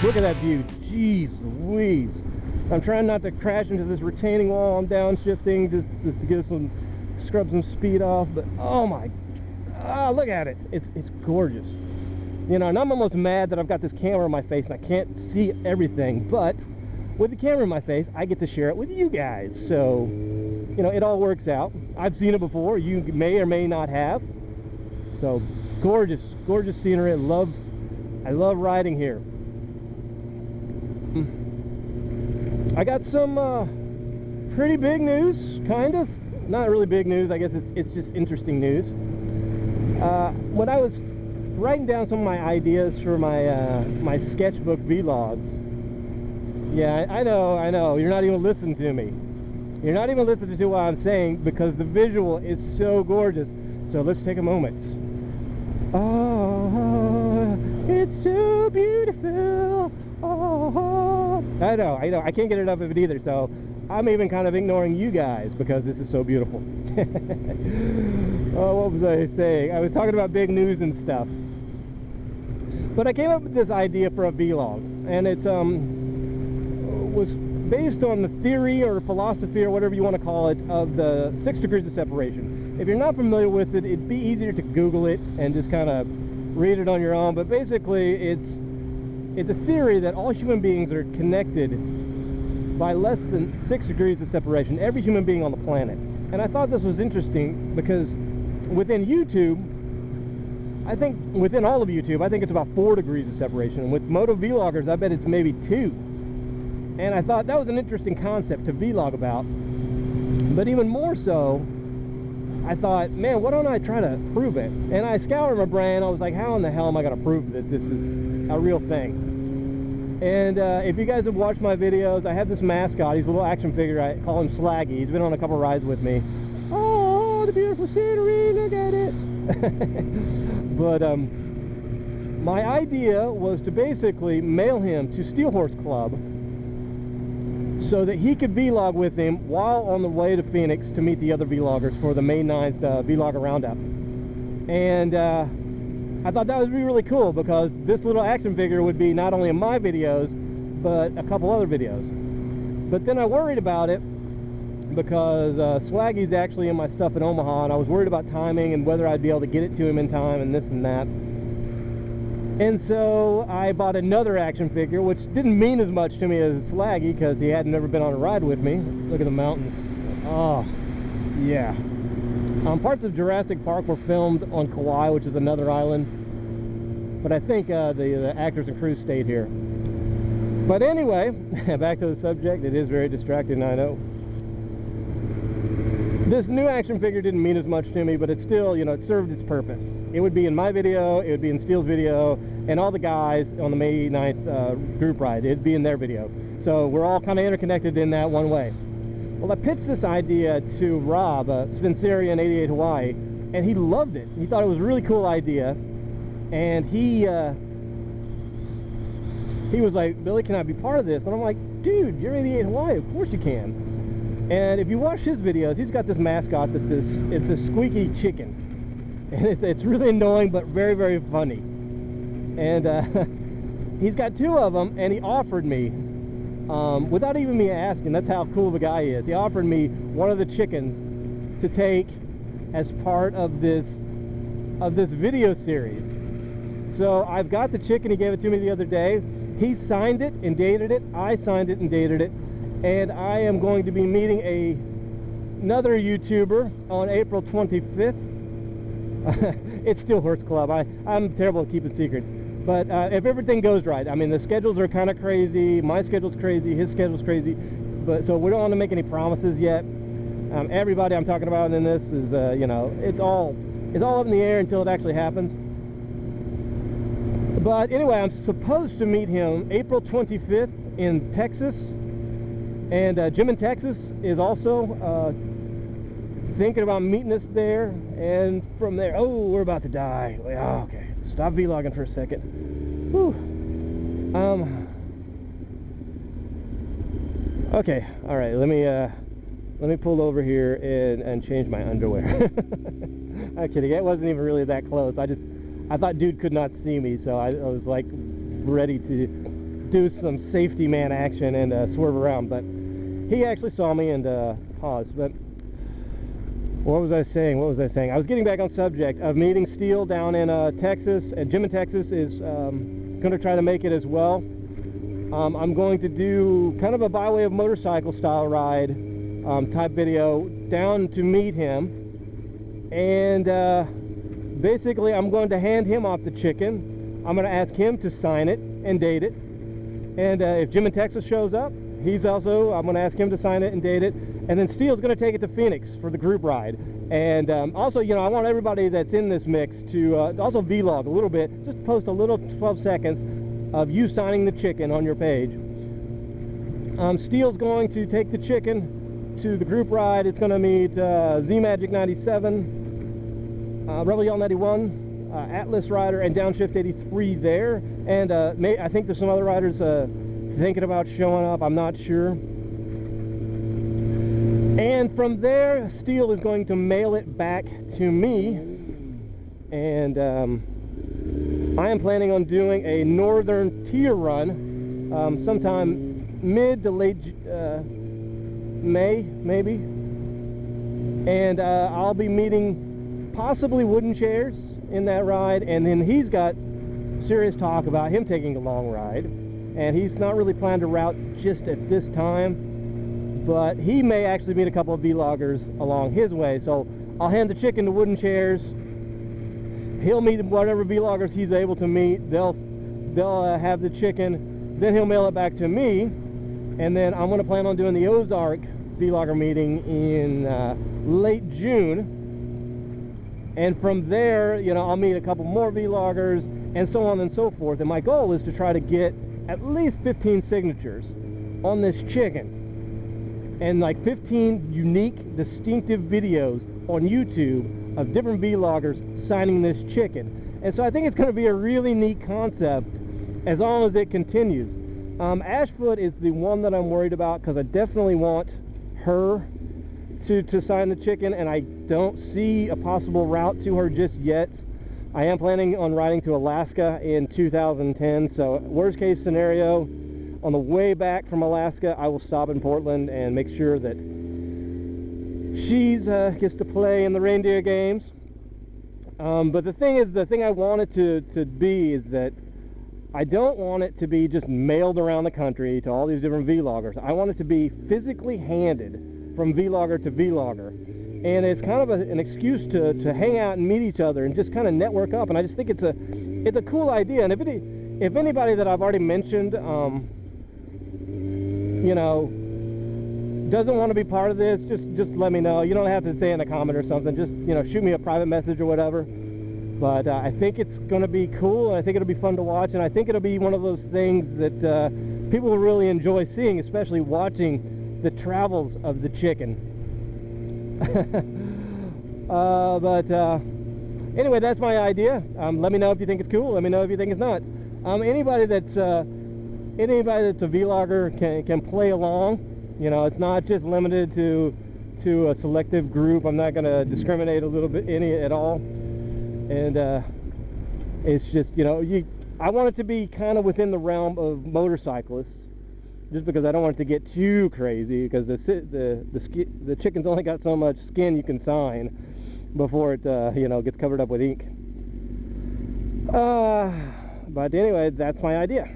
Look at that view. Jeez Louise. I'm trying not to crash into this retaining wall. I'm downshifting just to get scrub some speed off. But oh my, look at it. It's gorgeous. You know, and I'm almost mad that I've got this camera in my face and I can't see everything. But with the camera in my face, I get to share it with you guys. So, you know, it all works out. I've seen it before. You may or may not have. So, gorgeous, gorgeous scenery. I love riding here. I got some pretty big news, kind of. Not really big news. I guess it's just interesting news. When I was writing down some of my ideas for my sketchbook vlogs. Yeah, I know. You're not even listening to me. You're not even listening to what I'm saying because the visual is so gorgeous. So let's take a moment. Oh, it's so beautiful. Oh, I know. I can't get enough of it either. So I'm even kind of ignoring you guys because this is so beautiful. Oh, what was I saying? I was talking about big news and stuff. But I came up with this idea for a vlog, and it's was based on the theory or philosophy or whatever you want to call it of the 6 degrees of separation. If you're not familiar with it, it'd be easier to Google it and just kind of read it on your own. But basically, it's a theory that all human beings are connected by less than 6 degrees of separation. Every human being on the planet. And I thought this was interesting because within YouTube, I think within all of YouTube, I think it's about 4 degrees of separation. And with Motovloggers, I bet it's maybe 2. And I thought that was an interesting concept to vlog about. But even more so, I thought, man, why don't I try to prove it? And I scoured my brain. I was like, how in the hell am I going to prove that this is a real thing? And if you guys have watched my videos, I have this mascot. He's a little action figure. I call him Slaggy. He's been on a couple rides with me. Oh, the beautiful scenery. Look at it. But my idea was to basically mail him to Steel Horse Club so that he could vlog with him while on the way to Phoenix to meet the other vloggers for the May 9th vlogger roundup. And I thought that would be really cool because this little action figure would be not only in my videos but a couple other videos. But then I worried about it because Slaggy's actually in my stuff in Omaha, and I was worried about timing and whether I'd be able to get it to him in time and this and that. And so I bought another action figure, which didn't mean as much to me as Slaggy because he had never been on a ride with me. Look at the mountains. Oh, yeah. Parts of Jurassic Park were filmed on Kauai, which is another island. But I think the actors and crew stayed here. But anyway, back to the subject. It is very distracting, I know. This new action figure didn't mean as much to me, but it still, you know, it served its purpose. It would be in my video, it would be in Steele's video, and all the guys on the May 9th group ride, it'd be in their video. So we're all kind of interconnected in that one way. Well, I pitched this idea to Rob, Spencerian 88 Hawaii, and he loved it. He thought it was a really cool idea, and he was like, Billy, can I be part of this? And I'm like, dude, you're 88 Hawaii, of course you can. And if you watch his videos, he's got this mascot that it's a squeaky chicken. And it's really annoying, but very, very funny. And he's got 2 of them, and he offered me, without even me asking, that's how cool the guy is, he offered me one of the chickens to take as part of this video series. So I've got the chicken. He gave it to me the other day. He signed it and dated it. I signed it and dated it. And I am going to be meeting another YouTuber on April 25th. It's Steel Horse Club. I'm terrible at keeping secrets. But if everything goes right, I mean, the schedules are kind of crazy. My schedule's crazy. His schedule's crazy. But so we don't want to make any promises yet. Everybody I'm talking about in this is, you know, it's all up in the air until it actually happens. But anyway, I'm supposed to meet him April 25th in Texas. And Jim in Texas is also thinking about meeting us there. And from there, oh, we're about to die. Oh, okay, stop vlogging for a second. Whew. Okay, all right. Let me pull over here and change my underwear. I'm kidding. It wasn't even really that close. I thought dude could not see me, so I was like ready to do some safety man action and swerve around. But he actually saw me and paused. But what was I saying? I was getting back on subject of meeting Steele down in Texas, and Jim in Texas is going to try to make it as well. I'm going to do kind of a byway of motorcycle style ride type video down to meet him, and basically I'm going to hand him off the chicken. I'm going to ask him to sign it and date it, and if Jim in Texas shows up, I'm going to ask him to sign it and date it, and then Steele's going to take it to Phoenix for the group ride. And also, you know, I want everybody that's in this mix to also vlog a little bit, just post a little 12 seconds of you signing the chicken on your page. Steele's going to take the chicken to the group ride. It's going to meet Z-Magic 97, Rebel Yell 91, Atlas Rider, and Downshift 83 there. And I think there's some other riders thinking about showing up. I'm not sure. And from there, Steele is going to mail it back to me. And I am planning on doing a northern tier run sometime mid to late May, maybe. And I'll be meeting possibly wooden chairs in that ride. And then he's got serious talk about him taking a long ride. And he's not really planned a route just at this time. But he may actually meet a couple of vloggers along his way. So I'll hand the chicken to wooden chairs. He'll meet whatever vloggers he's able to meet. They'll have the chicken. Then he'll mail it back to me. And then I'm going to plan on doing the Ozark vlogger meeting in late June. And from there, you know, I'll meet a couple more vloggers and so on and so forth. And my goal is to try to get at least 15 signatures on this chicken. And like 15 unique, distinctive videos on YouTube of different vloggers signing this chicken. And so I think it's going to be a really neat concept as long as it continues. Ashfoot is the one that I'm worried about, because I definitely want her to sign the chicken, and I don't see a possible route to her just yet. I am planning on riding to Alaska in 2010, so worst case scenario, on the way back from Alaska, I will stop in Portland and make sure that she gets to play in the reindeer games. But the thing is, the thing I want it to be is that I don't want it to be just mailed around the country to all these different vloggers. I want it to be physically handed from vlogger to vlogger. And it's kind of an excuse to hang out and meet each other and just kind of network up. And I just think it's a cool idea. And if anybody that I've already mentioned, you know, doesn't want to be part of this, just let me know. You don't have to say in a comment or something. Just, you know, shoot me a private message or whatever. But I think it's going to be cool, and I think it'll be fun to watch, and I think it'll be one of those things that people will really enjoy seeing, especially watching the travels of the chicken. Anyway, that's my idea. Let me know if you think it's cool. Let me know if you think it's not. Anybody that's a vlogger can play along. You know, it's not just limited to a selective group. I'm not going to discriminate a little bit at all. And it's just, you know, I want it to be kind of within the realm of motorcyclists, just because I don't want it to get too crazy, because the chicken's only got so much skin you can sign before it you know, gets covered up with ink. But anyway, that's my idea.